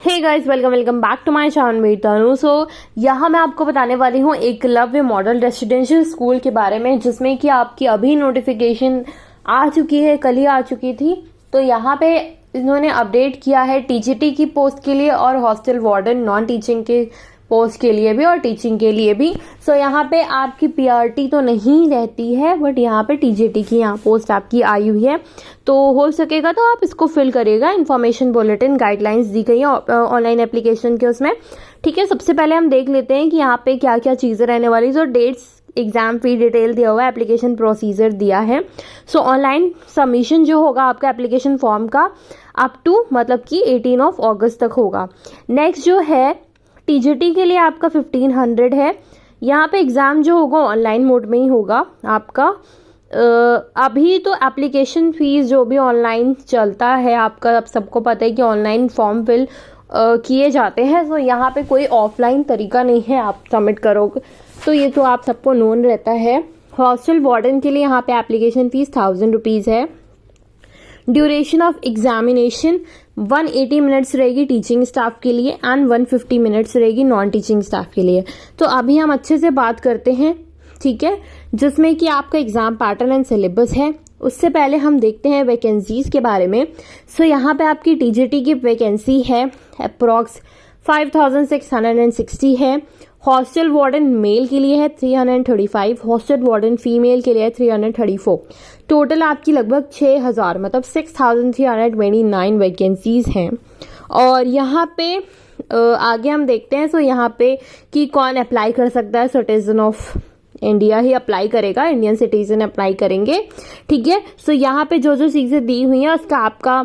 Hey guys, welcome back to my channel मेरी तनु। यहाँ मैं आपको बताने वाली हूँ एकलव्य मॉडल रेसिडेंशियल स्कूल के बारे में, जिसमें कि आपकी अभी नोटिफिकेशन आ चुकी है, कल ही आ चुकी थी। तो यहाँ पे इन्होंने अपडेट किया है टीजीटी की पोस्ट के लिए और हॉस्टल वार्डन नॉन टीचिंग के पोस्ट के लिए भी और टीचिंग के लिए भी। यहाँ पे आपकी पीआरटी तो नहीं रहती है, बट यहाँ पे टीजीटी की यहाँ पोस्ट आपकी आई हुई है। तो हो सकेगा तो आप इसको फिल करिएगा। इन्फॉर्मेशन बुलेटिन गाइडलाइंस दी गई है ऑनलाइन एप्लीकेशन के उसमें। ठीक है, सबसे पहले हम देख लेते हैं कि यहाँ पे क्या क्या चीज़ें रहने वाली। जो डेट्स, एग्जाम फी डिटेल दिया हुआ है, एप्लीकेशन प्रोसीजर दिया है। ऑनलाइन सबमिशन जो होगा आपका एप्लीकेशन फॉर्म का अप टू मतलब कि 18 अगस्त तक होगा। नेक्स्ट जो है टीजीटी के लिए आपका 1500 है। यहाँ पे एग्ज़ाम जो होगा ऑनलाइन मोड में ही होगा आपका। अभी तो एप्लीकेशन फीस जो भी ऑनलाइन चलता है आपका, अब सबको पता है कि ऑनलाइन फॉर्म फिल किए जाते हैं। यहाँ पे कोई ऑफलाइन तरीका नहीं है आप सबमिट करोगे, तो ये तो आप सबको नोन रहता है। हॉस्टल वार्डन के लिए यहाँ पे एप्लीकेशन फीस 1000 रुपीज़ है। ड्यूरेशन ऑफ एग्जामिनेशन 180 मिनट्स रहेगी टीचिंग स्टाफ के लिए एंड 150 मिनट्स रहेगी नॉन टीचिंग स्टाफ के लिए। तो अभी हम अच्छे से बात करते हैं, ठीक है, जिसमें कि आपका एग्जाम पैटर्न एंड सिलेबस है। उससे पहले हम देखते हैं वैकेंसीज के बारे में। यहाँ पे आपकी टीजीटी की वैकेंसी है अप्रॉक्स 5660 है। हॉस्टल वार्डन मेल के लिए है 335, हॉस्टल वार्डन फीमेल के लिए है 334। टोटल आपकी लगभग 6000 मतलब 6329 वैकेंसीज हैं। और यहाँ पे आगे हम देखते हैं यहाँ पे कि कौन अप्लाई कर सकता है। Citizen of India he apply करेगा, इंडियन सिटीजन अप्लाई करेंगे, ठीक है। यहाँ पे जो जो चीज़ें दी हुई हैं उसका आपका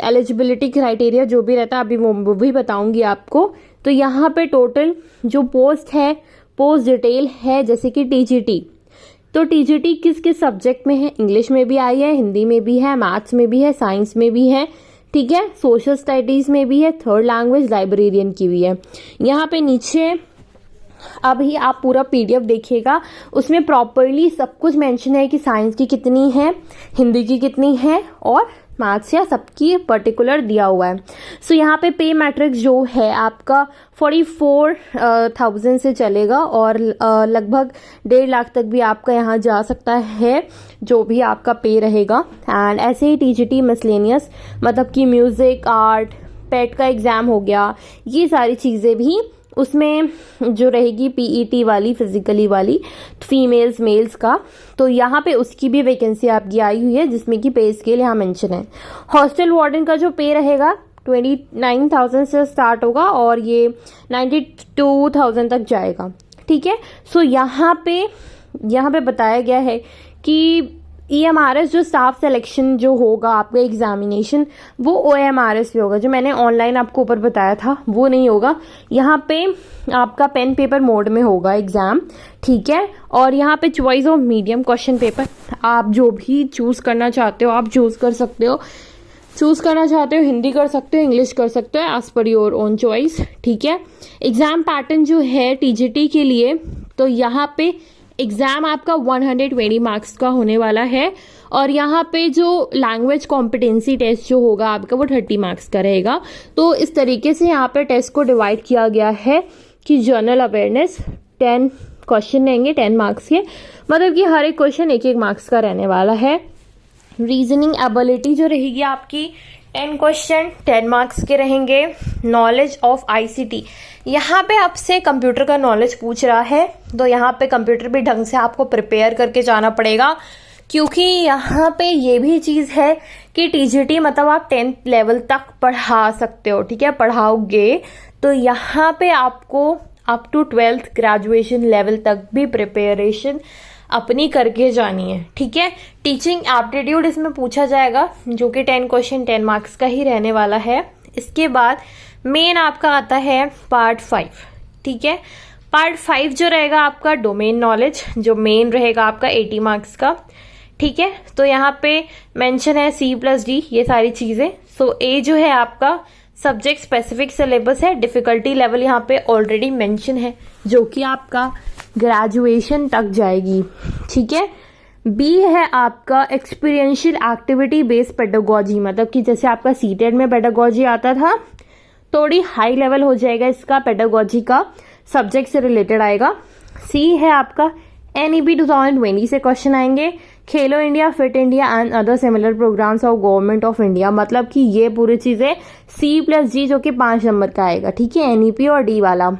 एलिजिबिलिटी क्राइटेरिया जो भी रहता है अभी वो भी बताऊंगी आपको। तो यहाँ पे टोटल जो पोस्ट है, पोस्ट डिटेल है, जैसे कि टीजीटी। तो टीजीटी किस किस सब्जेक्ट में है? इंग्लिश में भी आई है, हिंदी में भी है, मैथ्स में भी है, साइंस में भी है, ठीक है, सोशल स्टडीज में भी है, थर्ड लैंग्वेज लाइब्रेरियन की भी है। यहाँ पे नीचे अभी आप पूरा पीडीएफ देखिएगा, उसमें प्रॉपरली सब कुछ मेंशन है कि साइंस की कितनी है, हिंदी की कितनी है और मैथ्स या सबकी पर्टिकुलर दिया हुआ है। यहाँ पे पे मैट्रिक्स जो है आपका 44,000 से चलेगा और लगभग 1.5 लाख तक भी आपका यहाँ जा सकता है जो भी आपका पे रहेगा। एंड ऐसे ही टीजीटी मिसलेनियस मतलब कि म्यूजिक, आर्ट, पेट का एग्जाम हो गया, ये सारी चीज़ें भी उसमें जो रहेगी पीईटी वाली, फिजिकली वाली, फीमेल्स मेल्स का। तो यहाँ पे उसकी भी वैकेंसी आपकी आई हुई है, जिसमें कि पे स्केल यहाँ मेंशन है। हॉस्टल वार्डन का जो पे रहेगा 29,000 से स्टार्ट होगा और ये 92,000 तक जाएगा, ठीक है। यहाँ पे बताया गया है कि EMRS जो स्टाफ सिलेक्शन जो होगा आपका एग्जामिनेशन, वो OMRS पे होगा। जो मैंने ऑनलाइन आपको ऊपर बताया था वो नहीं होगा। यहाँ पे आपका पेन पेपर मोड में होगा एग्जाम, ठीक है। और यहाँ पे choice of medium question paper, आप जो भी चूज करना चाहते हो आप चूज कर सकते हो। चूज करना चाहते हो हिंदी कर सकते हो, इंग्लिश कर सकते हो, as per your own choice, ठीक है। एग्जाम पैटर्न जो है टीजीटी के लिए, तो यहाँ पे एग्जाम आपका 120 मार्क्स का होने वाला है। और यहाँ पे जो लैंग्वेज कॉम्पिटेंसी टेस्ट जो होगा आपका वो 30 मार्क्स का रहेगा। तो इस तरीके से यहाँ पे टेस्ट को डिवाइड किया गया है कि जनरल अवेयरनेस 10 क्वेश्चन रहेंगे 10 मार्क्स के, मतलब कि हर एक क्वेश्चन 1-1 मार्क्स का रहने वाला है। रीजनिंग एबिलिटी जो रहेगी आपकी 10 क्वेश्चन 10 मार्क्स के रहेंगे। नॉलेज ऑफ ICT, यहाँ पे आपसे कंप्यूटर का नॉलेज पूछ रहा है, तो यहाँ पे कंप्यूटर भी ढंग से आपको प्रिपेयर करके जाना पड़ेगा, क्योंकि यहाँ पे ये भी चीज़ है कि टीजीटी मतलब आप 10th लेवल तक पढ़ा सकते हो, ठीक है, पढ़ाओगे। तो यहाँ पे आपको up to 12th graduation level तक भी प्रिपरेशन अपनी करके जानी है, ठीक है। टीचिंग एप्टीट्यूड इसमें पूछा जाएगा, जो कि 10 क्वेश्चन 10 मार्क्स का ही रहने वाला है। इसके बाद मेन आपका आता है पार्ट 5, ठीक है। पार्ट 5 जो रहेगा आपका डोमेन नॉलेज, जो मेन रहेगा आपका 80 मार्क्स का, ठीक है। तो यहाँ पे मेंशन है C+D, ये सारी चीज़ें। ए जो है आपका सब्जेक्ट स्पेसिफिक सिलेबस है, डिफिकल्टी लेवल यहाँ पे ऑलरेडी मेंशन है, जो कि आपका ग्रेजुएशन तक जाएगी, ठीक है। बी है आपका एक्सपीरियंशियल एक्टिविटी बेस्ड पेडागोजी, मतलब कि जैसे आपका सीटेट में पेडागोजी आता था, थोड़ी हाई लेवल हो जाएगा इसका, पेडागोजी का सब्जेक्ट से रिलेटेड आएगा। सी है आपका NEP 2020 से क्वेश्चन आएंगे, Khelo India, fit India and other similar programs of government of India. मतलब कि ये पूरी चीजें C+G जो कि 5 नंबर का आएगा, ठीक है, NEP और D वाला।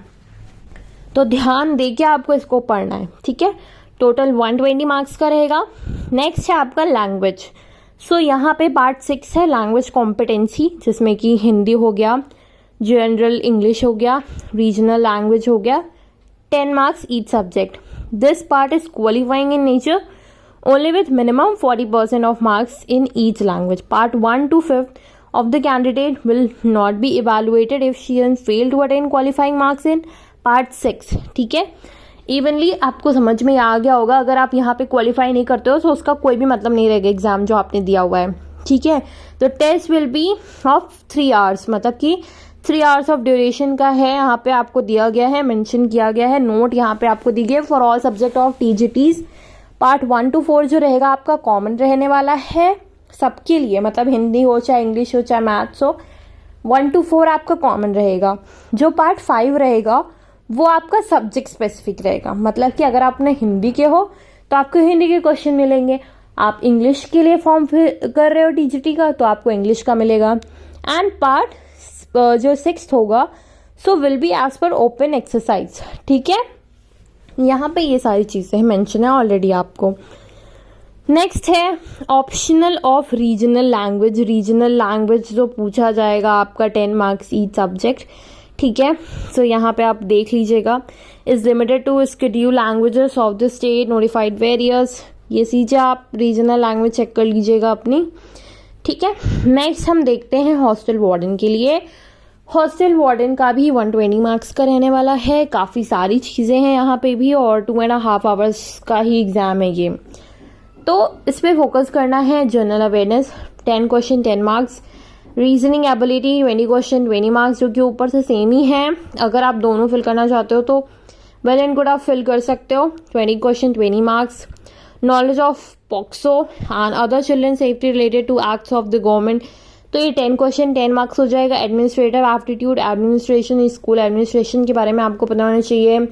तो ध्यान दे के आपको इसको पढ़ना है, ठीक है। टोटल 120 मार्क्स का रहेगा। नेक्स्ट है आपका लैंग्वेज। सो यहाँ पे पार्ट 6 है लैंग्वेज कॉम्पिटेंसी, जिसमें कि हिंदी हो गया, जनरल इंग्लिश हो गया, रीजनल लैंग्वेज हो गया, 10 marks each subject. This part is qualifying in nature only with minimum 40% of marks in each language. Part 1 to 5 of the candidate will not be evaluated if she has failed to attain qualifying marks in Part 6. ठीक है, evenly आपको समझ में आ गया होगा। अगर आप यहाँ पे क्वालिफाई नहीं करते हो तो उसका कोई भी मतलब नहीं रहेगा एग्जाम जो आपने दिया हुआ है, ठीक है। तो test will be of 3 hours, मतलब कि 3 आवर्स ऑफ ड्यूरेशन का है। यहाँ पे आपको दिया गया है, मेंशन किया गया है, नोट यहाँ पे आपको दी गई है for all subject of TGTs। Part 1 to 4 जो रहेगा आपका कॉमन रहने वाला है सबके लिए, मतलब हिंदी हो चाहे इंग्लिश हो चाहे मैथ्स हो, 1 to 4 आपका कॉमन रहेगा। जो पार्ट 5 रहेगा वो आपका सब्जेक्ट स्पेसिफिक रहेगा, मतलब कि अगर आपने हिंदी के हो तो आपको हिंदी के क्वेश्चन मिलेंगे, आप इंग्लिश के लिए फॉर्म फिल कर रहे हो TGT का तो आपको इंग्लिश का मिलेगा। एंड पार्ट जो 6 होगा so will be as per open exercise, ठीक है। यहाँ पे ये सारी चीजें मेंशन है ऑलरेडी आपको। नेक्स्ट है optional of regional language. Regional language जो पूछा जाएगा आपका 10 मार्क्स ईच सब्जेक्ट, ठीक है। सो यहाँ पे आप देख लीजिएगा, is limited to schedule languages of the state notified various. ये चीजें आप रीजनल लैंग्वेज चेक कर लीजिएगा अपनी, ठीक है। नेक्स्ट हम देखते हैं हॉस्टल वार्डन के लिए। हॉस्टल वार्डन का भी 120 मार्क्स का रहने वाला है। काफ़ी सारी चीज़ें हैं यहाँ पे भी, और 2.5 आवर्स का ही एग्ज़ाम है ये। तो इस पर फोकस करना है। General awareness 10 question 10 marks, reasoning ability 20 question 20 marks, जो कि ऊपर से सेम ही है। अगर आप दोनों फिल करना चाहते हो तो वेल एंड गुड आप फिल कर सकते हो, 20 question 20 marks. Knowledge of POCSO and other children safety related to acts of the government, तो ये 10 क्वेश्चन 10 मार्क्स हो जाएगा। Administrative aptitude, administration, school administration के बारे में आपको पता होना चाहिए,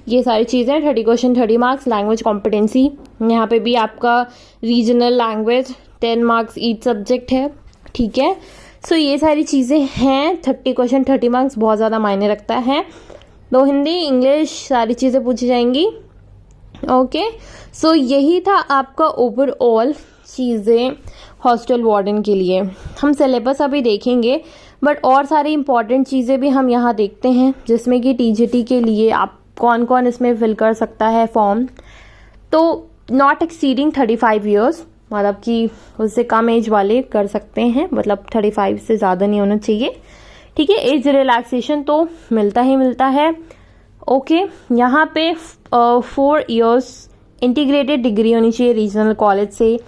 ये सारी चीज़ें 30 क्वेश्चन 30 मार्क्स। लैंग्वेज कॉम्पिटेंसी, यहाँ पे भी आपका regional language 10 marks each subject है, ठीक है। सो ये सारी चीज़ें हैं, 30 क्वेश्चन 30 मार्क्स बहुत ज़्यादा मायने रखता है। तो हिंदी इंग्लिश सारी चीज़ें पूछी जाएंगी, ओके। सो यही था आपका ओवरऑल चीज़ें हॉस्टल वार्डन के लिए। हम सिलेबस अभी देखेंगे, बट और सारी इंपॉर्टेंट चीज़ें भी हम यहाँ देखते हैं, जिसमें कि TGT के लिए आप कौन कौन इसमें फिल कर सकता है फॉर्म। तो नॉट एक्सीडिंग 35 ईयर्स, मतलब कि उससे कम एज वाले कर सकते हैं, मतलब 35 से ज़्यादा नहीं होना चाहिए, ठीक है। एज रिलैक्सेशन तो मिलता ही मिलता है, ओके। यहाँ पे 4 इयर्स इंटीग्रेटेड डिग्री होनी चाहिए रीजनल कॉलेज से,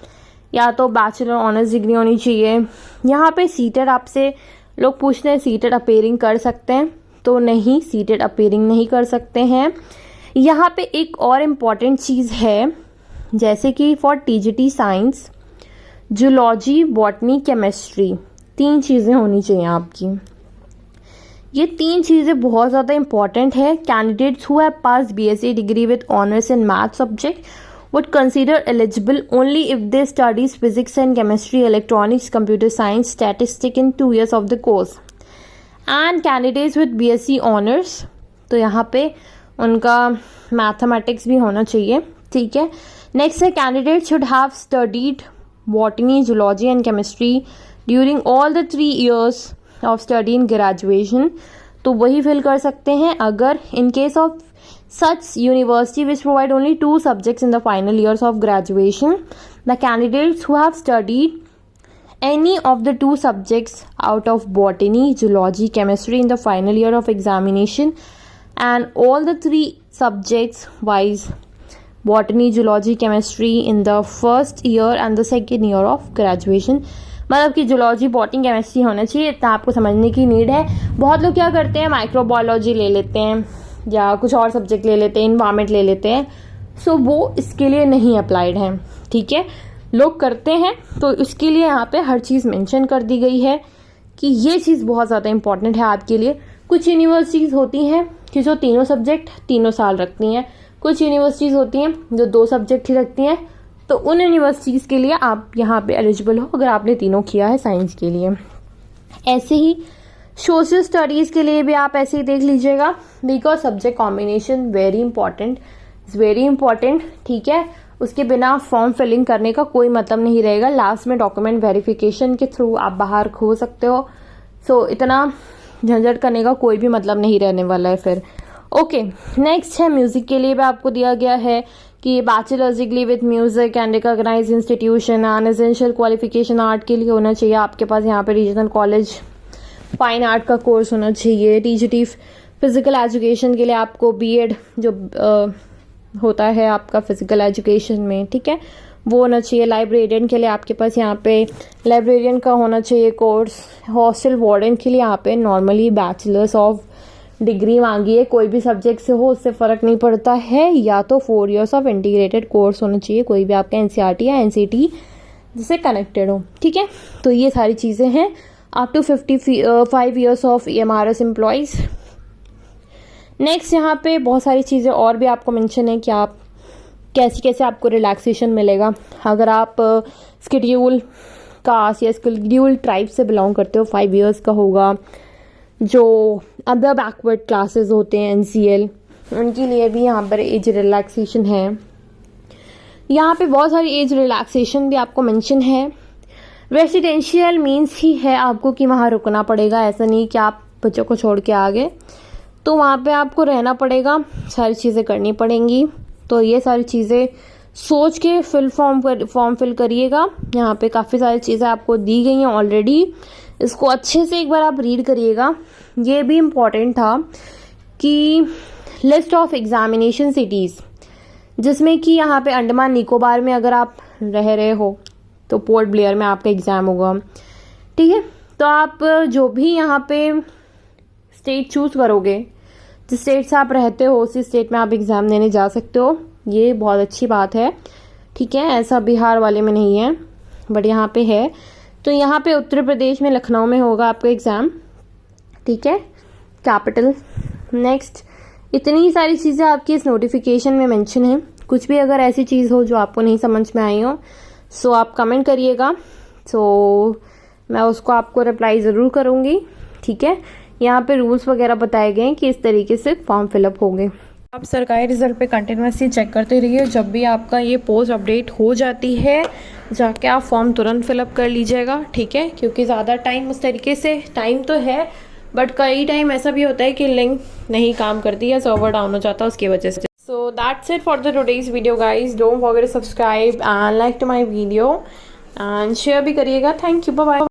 या तो बैचलर ऑनर्स डिग्री होनी चाहिए। यहाँ पे सीटेड आपसे लोग पूछते हैं सीटेड अपेयरिंग कर सकते हैं, तो नहीं, सीटेड अपेयरिंग नहीं कर सकते हैं। यहाँ पे एक और इम्पॉर्टेंट चीज़ है, जैसे कि for TGT science, zoology, botany, chemistry, 3 चीज़ें होनी चाहिए आपकी। ये 3 चीज़ें बहुत ज़्यादा इंपॉर्टेंट है। Candidates who have pass BSc degree with honours in math subject would consider eligible only if they studies physics and chemistry, electronics, computer science, statistics in 2 years of the course. And candidates with BSc honors, तो यहाँ पे उनका mathematics भी होना चाहिए, ठीक है। Next है candidate should have studied botany, zoology and chemistry during all the 3 years of study in graduation, तो वही फिल कर सकते हैं। अगर in case of such university which provide only 2 subjects in the final years of graduation, the candidates who have studied any of the 2 subjects out of botany, zoology, chemistry in the final year of examination, and all the 3 subjects wise botany, zoology, chemistry in the first year and the second year of graduation, मतलब कि zoology, botany, chemistry होना चाहिए। इतना आपको समझने की need है। बहुत लोग क्या करते हैं, माइक्रोबायोलॉजी ले लेते हैं या कुछ और सब्जेक्ट ले लेते हैं, इन्वायरमेंट ले लेते हैं, सो वो इसके लिए नहीं अप्लाइड है, ठीक है। लोग करते हैं तो इसके लिए यहाँ पे हर चीज़ मेंशन कर दी गई है कि ये चीज़ बहुत ज़्यादा इंपॉर्टेंट है आपके लिए। कुछ यूनिवर्सिटीज़ होती हैं कि जो तीनों सब्जेक्ट तीनों साल रखती हैं, कुछ यूनिवर्सिटीज़ होती हैं जो 2 सब्जेक्ट ही रखती हैं, तो उन यूनिवर्सिटीज़ के लिए आप यहाँ पे एलिजिबल हो अगर आपने तीनों किया है साइंस के लिए। ऐसे ही सोशल स्टडीज़ के लिए भी आप ऐसे ही देख लीजिएगा, because subject combination very important, is very important, ठीक है। उसके बिना फॉर्म फिलिंग करने का कोई मतलब नहीं रहेगा। लास्ट में डॉक्यूमेंट वेरिफिकेशन के थ्रू आप बाहर खो सकते हो, सो इतना झंझट करने का कोई भी मतलब नहीं रहने वाला है फिर। ओके, नेक्स्ट है म्यूज़िक के लिए भी आपको दिया गया है कि bachelors degree with music and recognise institution and essential qualification art के लिए होना चाहिए आपके पास यहाँ पे रीजनल कॉलेज फाइन आर्ट का कोर्स होना चाहिए। टीजीटी फिजिकल एजुकेशन के लिए आपको बीएड जो होता है आपका फिजिकल एजुकेशन में, ठीक है, वो होना चाहिए। लाइब्रेरियन के लिए आपके पास यहाँ पे लाइब्रेरियन का होना चाहिए कोर्स। हॉस्टल वार्डन के लिए यहाँ पे नॉर्मली बैचलर्स ऑफ डिग्री मांगी है, कोई भी सब्जेक्ट से हो उससे फ़र्क नहीं पड़ता है, या तो 4 इयर्स ऑफ इंटीग्रेटेड कोर्स होना चाहिए, कोई भी आपका एनसीईआरटी या एनसीटी जिससे कनेक्टेड हो, ठीक है। तो ये सारी चीज़ें हैं। Up to 55 years of EMRS employees. Next यहाँ पे बहुत सारी चीज़ें और भी आपको मेंशन है कि आप कैसे आपको रिलैक्सेशन मिलेगा अगर आप स्केड्यूल कास्ट या स्केड्यूल ट्राइब से बिलोंग करते हो। 5 इयर्स का होगा। जो अदर बैकवर्ड क्लासेस होते हैं NCL, उनके लिए भी यहाँ पर एज रिलैक्सेशन है। यहाँ पे बहुत सारी एज रिलैक्सेशन भी आपको मेंशन है। रेसिडेंशियल मीन्स ही है आपको कि वहाँ रुकना पड़ेगा, ऐसा नहीं कि आप बच्चों को छोड़ के आ गए, तो वहाँ पे आपको रहना पड़ेगा, सारी चीज़ें करनी पड़ेंगी। तो ये सारी चीज़ें सोच के फॉर्म फिल करिएगा। यहाँ पे काफ़ी सारी चीज़ें आपको दी गई हैं ऑलरेडी, इसको अच्छे से एक बार आप रीड करिएगा। ये भी इम्पॉर्टेंट था कि लिस्ट ऑफ एग्जामिनेशन सिटीज़, जिसमें कि यहाँ पे अंडमान निकोबार में अगर आप रह रहे हो तो पोर्ट ब्लेयर में आपका एग्ज़ाम होगा, ठीक है। तो आप जो भी यहाँ पे स्टेट चूज़ करोगे, जिस स्टेट से आप रहते हो उसी स्टेट में आप एग्ज़ाम देने जा सकते हो। ये बहुत अच्छी बात है, ठीक है। ऐसा बिहार वाले में नहीं है, बट यहाँ पे है। तो यहाँ पे उत्तर प्रदेश में लखनऊ में होगा आपका एग्ज़ाम, ठीक है, कैपिटल। नेक्स्ट, इतनी सारी चीज़ें आपकी इस नोटिफिकेशन में मेंशन है। कुछ भी अगर ऐसी चीज़ हो जो आपको नहीं समझ में आई हो, सो आप कमेंट करिएगा, सो मैं उसको आपको रिप्लाई ज़रूर करूँगी, ठीक है। यहाँ पे रूल्स वगैरह बताए गए हैं कि इस तरीके से फॉर्म फिलअप होंगे। आप सरकारी रिजल्ट पे कंटिन्यूसली चेक करते रहिए। जब भी आपका ये पोस्ट अपडेट हो जाती है जाके आप फॉर्म तुरंत फिलअप कर लीजिएगा, ठीक है, क्योंकि ज़्यादा टाइम उस तरीके से टाइम तो है, बट कई टाइम ऐसा भी होता है कि लिंक नहीं काम करती है, सर्वर डाउन हो जाता है उसकी वजह से। So that's it for the today's video guys. Don't forget to subscribe and like to my video and share भी करिएगा। Thank you, bye bye.